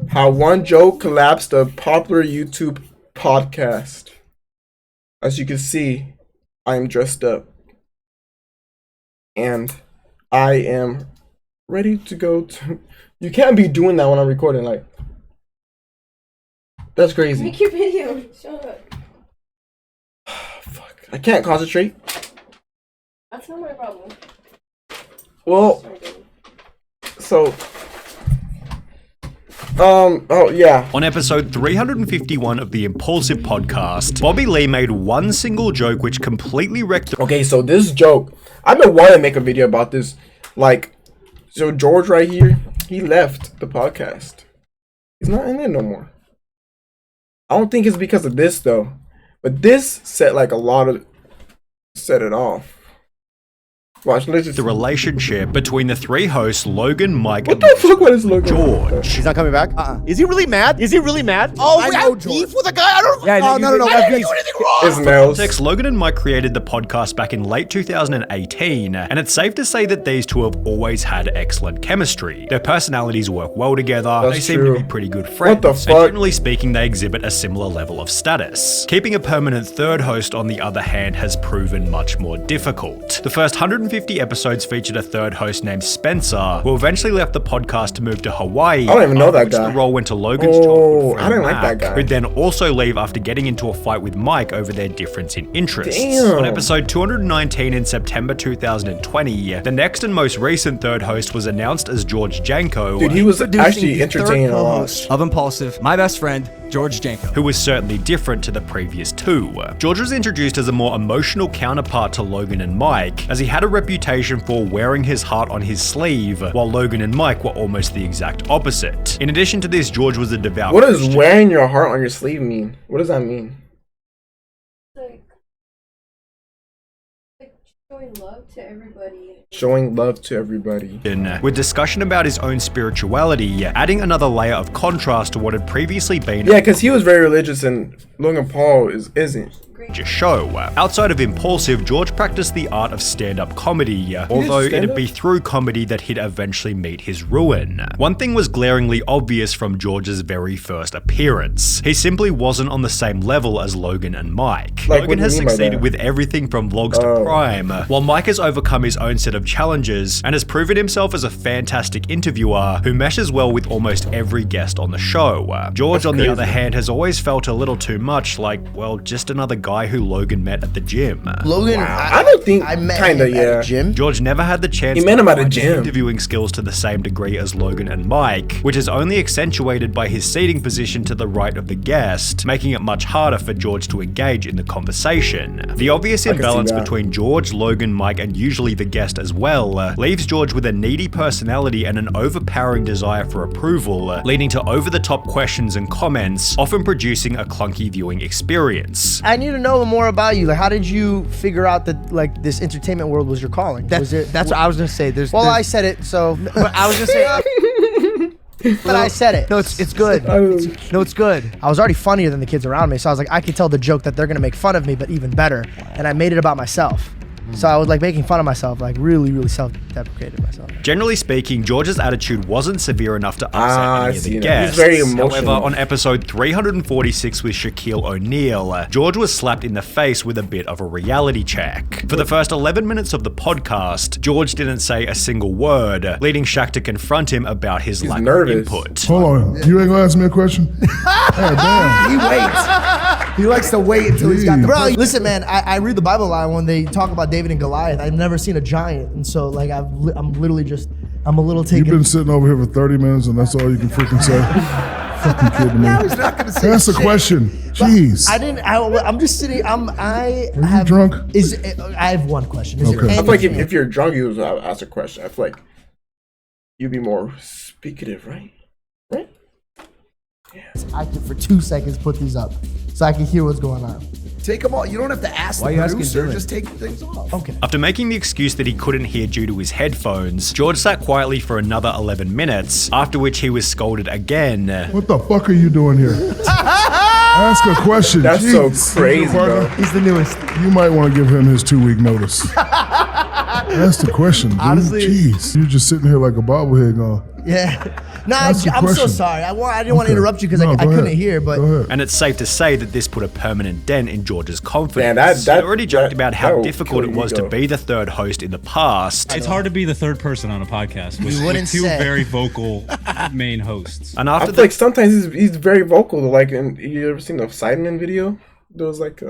How one joke collapsed a popular YouTube podcast. As you can see, I am dressed up. And I am ready to go to... You can't be doing that when I'm recording, like... That's crazy. Make your video. Shut up. Fuck. I can't concentrate. That's not my problem. Well... So... oh yeah. On episode 351 of the Impulsive podcast, Bobby Lee made one single joke which completely wrecked. Okay, so this joke, I've been wanting to make a video about this. Like, so George right here, he left the podcast. He's not in there no more. I don't think it's because of this though, but this set like a lot of set it off. Watch, let's just... The relationship between the three hosts, Logan, Mike, What the fuck was Logan? George. He's not coming back? Is he really mad? Is he really mad? Oh, I have beef with a guy? I don't... Yeah, no. I didn't do anything wrong. His nails. Context, Logan and Mike created the podcast back in late 2018, and it's safe to say that these two have always had excellent chemistry. Their personalities work well together, That's they seem true. to be pretty good friends, What the and fuck? generally speaking, they exhibit a similar level of status. Keeping a permanent third host, on the other hand, has proven much more difficult. The first 150 episodes featured a third host named Spencer, who eventually left the podcast to move to Hawaii. I don't even know that after which guy. The role went to Logan's Oh, childhood friend I didn't like that Mac, guy. who'd then also leave after getting into a fight with Mike over their difference in interests. Damn. On episode 219 in September 2020, the next and most recent third host was announced as George Janko, Dude, he was Producing actually the entertaining third a lot. co-host of Impulsive, my best friend, George Janko. who was certainly different to the previous two. George was introduced as a more emotional counterpart to Logan and Mike, as he had a reputation for wearing his heart on his sleeve, while Logan and Mike were almost the exact opposite. In addition to this, George was a devout What does Christian. wearing your heart on your sleeve mean? What does that mean? Like showing love to everybody. Showing love to everybody. With discussion about his own spirituality, adding another layer of contrast to what had previously been Yeah, because he was very religious and Logan Paul isn't. a show. Outside of Impulsive, George practiced the art of stand-up comedy, although it'd stand-up? be through comedy that he'd eventually meet his ruin. One thing was glaringly obvious from George's very first appearance. He simply wasn't on the same level as Logan and Mike. Like, what Logan do has you mean by succeeded that? with everything from vlogs to crime, while Mike has overcome his own set of challenges and has proven himself as a fantastic interviewer who meshes well with almost every guest on the show. George, on the other hand, has always felt a little too much like, well, just another guy who Logan met at the gym. Logan, I don't think- I met kinda, him yeah. at a gym. George never had the chance He met to him at a refine his gym. interviewing skills to the same degree as Logan and Mike, which is only accentuated by his seating position to the right of the guest, making it much harder for George to engage in the conversation. The obvious can see imbalance that. between George, Logan, Mike, and usually the guest as well leaves George with a needy personality and an overpowering desire for approval, leading to over-the-top questions and comments, often producing a clunky viewing experience. I need to know more about you. Like, how did you figure out that like this entertainment world was your calling? That's what I was gonna say. Well, I said it, so. But I was gonna say. But I said it. No, it's good. No, it's good. I was already funnier than the kids around me, so I was like, I could tell the joke that they're gonna make fun of me, but even better. And I made it about myself. So I was like making fun of myself, like really self-deprecated myself. Generally speaking, George's attitude wasn't severe enough to upset I any of see the that. guests. He's very emotional. However, on episode 346 with Shaquille O'Neal, George was slapped in the face with a bit of a reality check. For the first 11 minutes of the podcast, George didn't say a single word, leading Shaq to confront him about his lack nervous. of input. Hold on, you ain't gonna ask me a question? Oh, damn. He waits. He likes to wait until he's got the. Bro, listen, man. I read the Bible line when they talk about David and Goliath. I've never seen a giant, and so like I'm literally just I'm a little You've taken. been sitting over here for 30 minutes and that's all you can freaking say? Fucking kidding me. Now he's not gonna say That's a shit. question. Jeez. I'm just sitting. I you have drunk? I have one question. Is Okay. there I feel like anything- if you're drunk, you would ask a question. I feel like you'd be more speakative, right? Right? I can for 2 seconds put these up so I can hear what's going on. Take them all. You don't have to ask Why the you asking producer. Dylan? Just take things off. Okay. After making the excuse that he couldn't hear due to his headphones, George sat quietly for another 11 minutes, after which he was scolded again. What the fuck are you doing here? Ask a question. That's Jeez. so crazy, bro. He's the newest. You might want to give him his 2-week notice. Ask the question, dude. Honestly- Jeez. You're just sitting here like a bobblehead going, Yeah. No, That's the I'm so question. sorry. I didn't want to Okay. interrupt you because No, I go couldn't ahead. hear, but Go ahead. And it's safe to say that this put a permanent dent in George's confidence. Man, that He already joked about how that'll difficult kill it was ego. to be the third host in the past. It's hard to be the third person on a podcast with wouldn't two say. very vocal main hosts. And I after feel that, like sometimes he's very vocal. Like, you ever seen the Sidemen video? There was like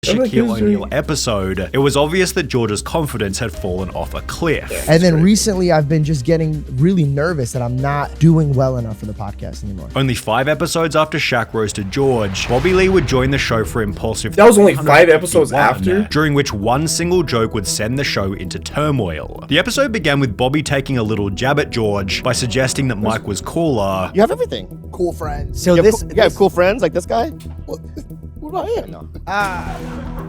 Shaquille O'Neal episode, it was obvious that George's confidence had fallen off a cliff. and then recently I've been just getting really nervous that I'm not doing well enough for the podcast anymore. Only 5 episodes after Shaq roasted George, Bobby Lee would join the show for Impulsive. That was only 5 episodes 351, after? during which one single joke would send the show into turmoil. The episode began with Bobby taking a little jab at George by suggesting that Mike was cooler. You have everything. Cool friends. So you have cool friends like this guy? What about him? No.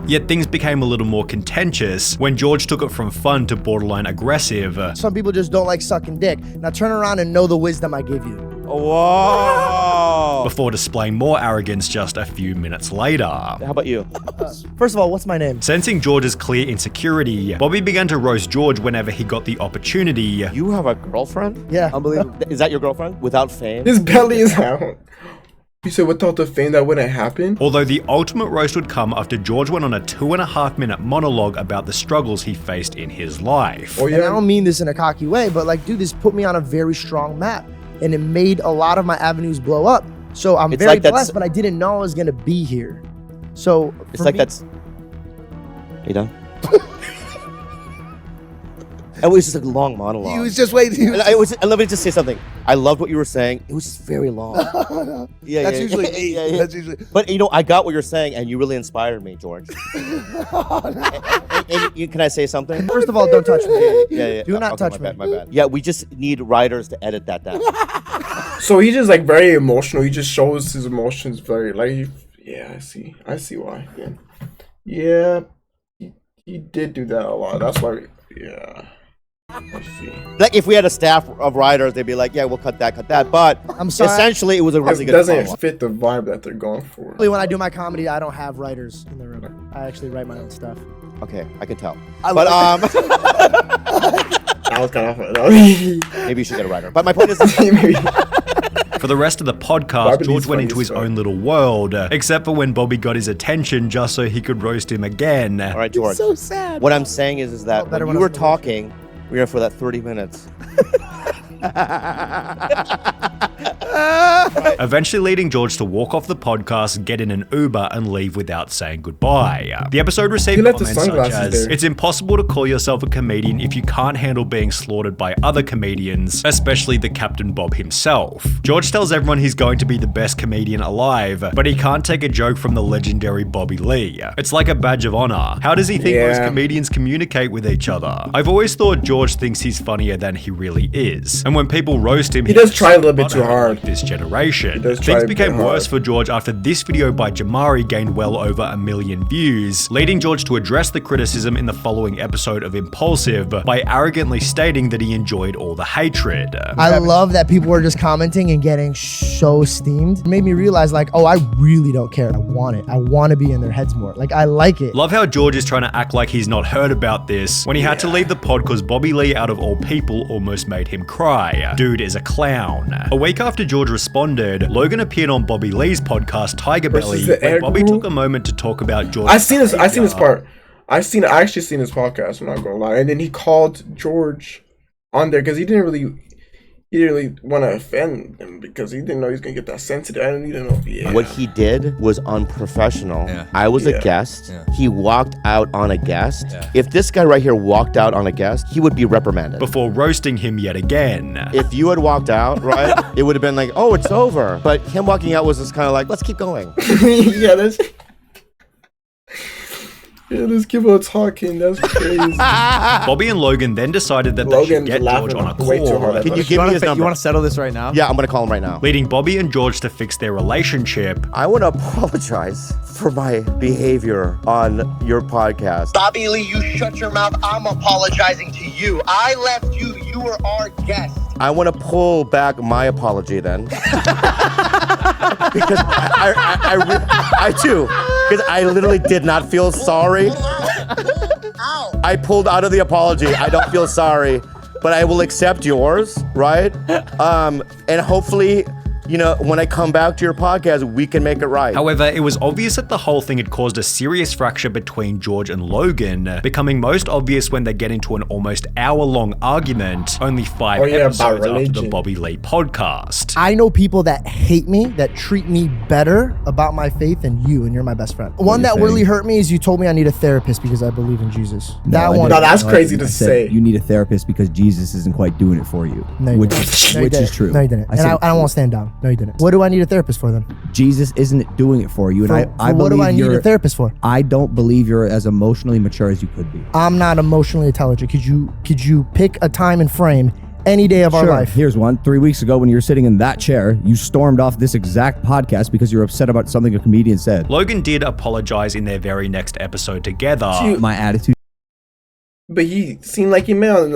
Yet things became a little more contentious when George took it from fun to borderline aggressive. Some people just don't like sucking dick. Now turn around and know the wisdom I give you. Whoa. Before displaying more arrogance just a few minutes later. How about you? First of all, what's my name? Sensing George's clear insecurity, Bobby began to roast George whenever he got the opportunity. You have a girlfriend? Yeah. Unbelievable. Is that your girlfriend? Without fame? His belly is out. You said without the fame that wouldn't happen? Although the ultimate roast would come after George went on a 2.5-minute monologue about the struggles he faced in his life. Oh And I yeah. don't mean this in a cocky way, but like, dude, this put me on a very strong map. And it made a lot of my avenues blow up. So I'm It's very like that's- blessed, but I didn't know I was gonna be here. So It's for like me- that's. You done? It was just a long monologue. He was just waiting. And let me just say something. I loved what you were saying. It was just very long. Yeah, That's yeah, usually yeah, eight. yeah, yeah. That's usually. But you know, I got what you're saying, and you really inspired me, George. Can I say something? First of all, don't touch me. Yeah. Do not Okay, touch my me. bad, my bad. Yeah, we just need writers to edit that down. So he's just like very emotional. He just shows his emotions very like. Yeah, I see why. Yeah, he did do that a lot. That's why. Yeah. I see. Like if we had a staff of writers, they'd be like, "Yeah, we'll cut that." But I'm sorry. essentially, it was a really It good. doesn't follow-up. fit the vibe that they're going for. Usually when I do my comedy, I don't have writers in the room. I actually write my own stuff. Okay, I can tell. I But That was kind of funny. maybe you should get a writer. But my point is, Maybe. For the rest of the podcast, Bobby George Lee's went funny into as his fuck. own little world, except for when Bobby got his attention just so he could roast him again. all right, George. So sad. What I'm saying is that better when when you I were was in the room. talking, we were for that 30 minutes. Eventually leading George to walk off the podcast, get in an Uber, and leave without saying goodbye. The episode received You left the comments such sunglasses as, there. "It's impossible to call yourself a comedian if you can't handle being slaughtered by other comedians, especially the Captain Bob himself." George tells everyone he's going to be the best comedian alive, but he can't take a joke from the legendary Bobby Lee. It's like a badge of honor. How does he think most Yeah. comedians communicate with each other? I've always thought George thinks he's funnier than he really is. And when people roast him, He does try a little bit gets too hard. like this generation. does try Things a bit became hard. worse for George after this video by Jamari gained well over 1 million views, leading George to address the criticism in the following episode of Impulsive by arrogantly stating that he enjoyed all the hatred. I love that people were just commenting and getting so steamed. It made me realize like, oh, I really don't care. I want it. I want to be in their heads more. Like, I like it. Love how George is trying to act like he's not heard about this when he had to leave the pod because Bobby Lee, out of all people, almost made him cry. Dude is a clown. A week after George responded, Logan appeared on Bobby Lee's podcast Tiger Belly, Versus the where Air Bobby Guru? took a moment to talk about George. I seen this part. I actually seen his podcast. I'm not gonna lie. And then he called George on there because he didn't really want to offend him because he didn't know he was gonna get that sensitive. I didn't know. Yeah. What he did was unprofessional. Yeah. I was Yeah. a guest. Yeah. He walked out on a guest. Yeah. If this guy right here walked out on a guest, he would be reprimanded. before roasting him yet again. If you had walked out, right, it would have been like, oh, it's over. But him walking out was just kind of like, let's keep going. yeah, let's keep on talking. That's crazy. Bobby and Logan then decided that they should Logan's get George laughing on a way too call, hard. Can you give me his number? You want to settle this right now? Yeah, I'm going to call him right now. leading Bobby and George to fix their relationship. I want to apologize for my behavior on your podcast. Bobby Lee, you shut your mouth. I'm apologizing to you. I left you. You were our guest. I want to pull back my apology then. Because I too, because I literally did not feel sorry. Ow. I pulled out of the apology. I don't feel sorry. but I will accept yours, right? And hopefully, you know, when I come back to your podcast, we can make it right. However, it was obvious that the whole thing had caused a serious fracture between George and Logan, becoming most obvious when they get into an almost hour-long argument, only 5 episodes after the Bobby Lee podcast. I know people that hate me, that treat me better about my faith than you, and you're my best friend. One that really hurt me is you told me I need a therapist because I believe in Jesus. No, that's crazy to say. You need a therapist because Jesus isn't quite doing it for you. No, which is true. No, you didn't. I don't want to stand down. No, you didn't. What do I need a therapist for then? Jesus isn't doing it for you. And I believe what do I need a therapist for? I don't believe you're as emotionally mature as you could be. I'm not emotionally intelligent. Could you pick a time and frame any day of our life? Here's one. 3 weeks ago when you were sitting in that chair, you stormed off this exact podcast because you're upset about something a comedian said. Logan did apologize in their very next episode together. My attitude. But he seemed like he mailed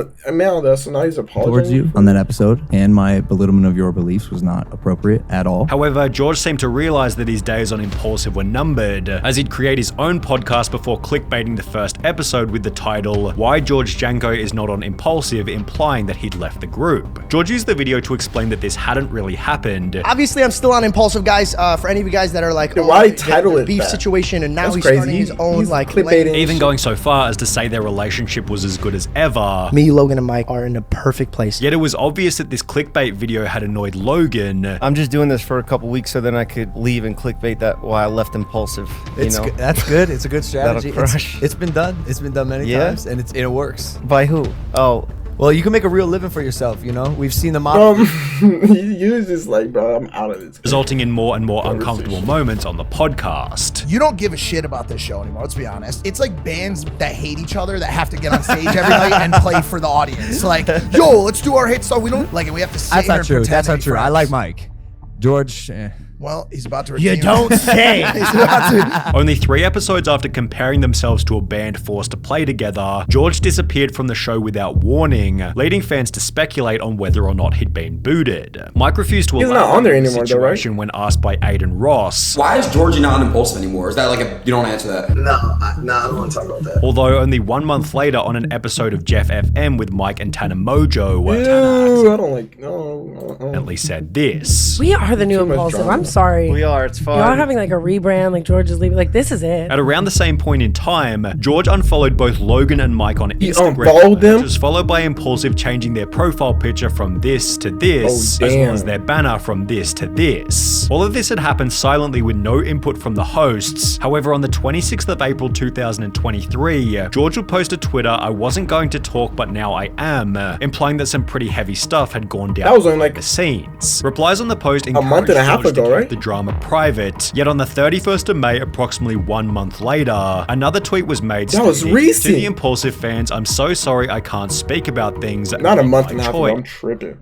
us, so now he's apologizing towards you on that episode, and my belittlement of your beliefs was not appropriate at all. However, George seemed to realize that his days on Impulsive were numbered, as he'd create his own podcast before clickbaiting the first episode with the title, Why George Janko is Not on Impulsive, implying that he'd left the group. George used the video to explain that this hadn't really happened. Obviously, I'm still on Impulsive, guys. For any of you guys that are like, why title it beef that? situation, and now That's he's crazy. starting his own He's like clickbaiting. Even going so far as to say their relationship was as good as ever. Me, Logan, and Mike are in a perfect place. Yet it was obvious that this clickbait video had annoyed Logan. I'm just doing this for a couple weeks so then I could leave and clickbait that why I left Impulsive. That's good. It's a good strategy. That'll crush. It's been done. It's been done many times, and it works. By who? Oh. Well, you can make a real living for yourself, you know? We've seen the model. You just like, bro, I'm out of this. Resulting in more and more uncomfortable moments on the podcast. You don't give a shit about this show anymore, let's be honest. It's like bands that hate each other that have to get on stage every night and play for the audience. Like, yo, let's do our hit song. We don't like it. We have to sit That's here not and true. pretend That's to not be true. I friends. like Mike. George, Well, he's about to You redeem don't say. He's about to. Only 3 episodes after comparing themselves to a band forced to play together, George disappeared from the show without warning, leading fans to speculate on whether or not he'd been booted. Mike refused to He's elaborate not on there on the anymore, though, right? situation when asked by Aiden Ross. Why is Georgie not on Impulsive anymore? Is that like a, you don't answer that? No, I don't want to talk about that. Although only 1 month later on an episode of Jeff FM with Mike and Tana Mojo, Ew, I don't like, no. at least said this. We are the new Too much Impulsive. drama. I'm sorry. We are, it's fine. Y'all are having like a rebrand, like George is leaving. Like, this is it. At around the same point in time, George unfollowed both Logan and Mike on Instagram, unfollowed them? which was followed by Impulsive changing their profile picture from this to this, Oh, as well as damn. their banner from this to this. All of this had happened silently with no input from the hosts. However, on the 26th of April 2023, George would post to Twitter, "I wasn't going to talk, but now I am," implying that some pretty heavy stuff had gone down That was only like the scenes. Replies on the post encouraged month and a half George to ago, keep right? the drama private. Yet on the 31st of May, approximately 1 month later, another tweet was made That was stating, recent. "To the Impulsive fans, I'm so sorry I can't speak about things. Not a month by and a half ago, choice." I'm tripping.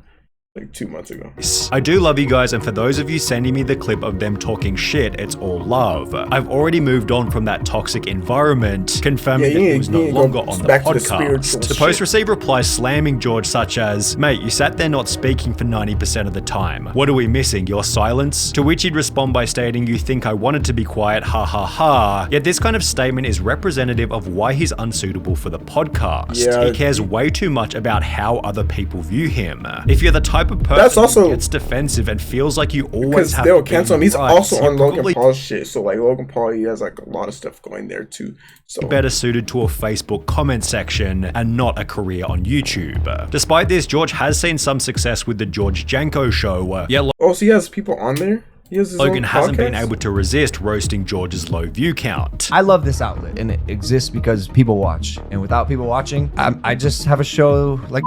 Like 2 months ago. I do love you guys, and for those of you sending me the clip of them talking shit, it's all love. I've already moved on from that toxic environment, confirming Yeah, that you it need- was you no need to go longer on the back to the podcast. spiritual The shit. post received replies slamming George such as, "Mate, you sat there not speaking for 90% of the time. What are we missing? Your silence?" To which he'd respond by stating, "You think I wanted to be quiet, ha ha ha." Yet this kind of statement is representative of why he's unsuitable for the podcast. Yeah. He cares way too much about how other people view him. If you're the type of person That's also- who gets defensive and feels like you always Because have they'll to be cancel him. He's right, also you're on Logan probably Paul's shit. So like Logan Paul, he has like a lot of stuff going there too. So better suited to a Facebook comment section and not a career on YouTube. Despite this, George has seen some success with the George Janko show, yet oh, so he has people on there. He has his Logan own hasn't been podcast? able to resist roasting George's low view count. I love this outlet, and it exists because people watch. And without people watching, I just have a show like.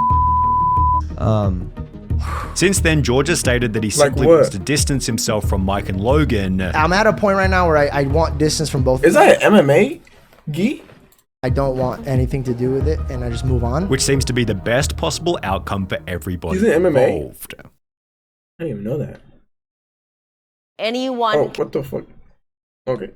Since then, George has stated that he simply what? wants to distance himself from Mike and Logan. I'm at a point right now where I want distance from both. Is that an MMA gi? I don't want anything to do with it, and I just move on. Which seems to be the best possible outcome for everybody He's in MMA? involved. I didn't even know that. Anyone. Oh, what the fuck? Okay.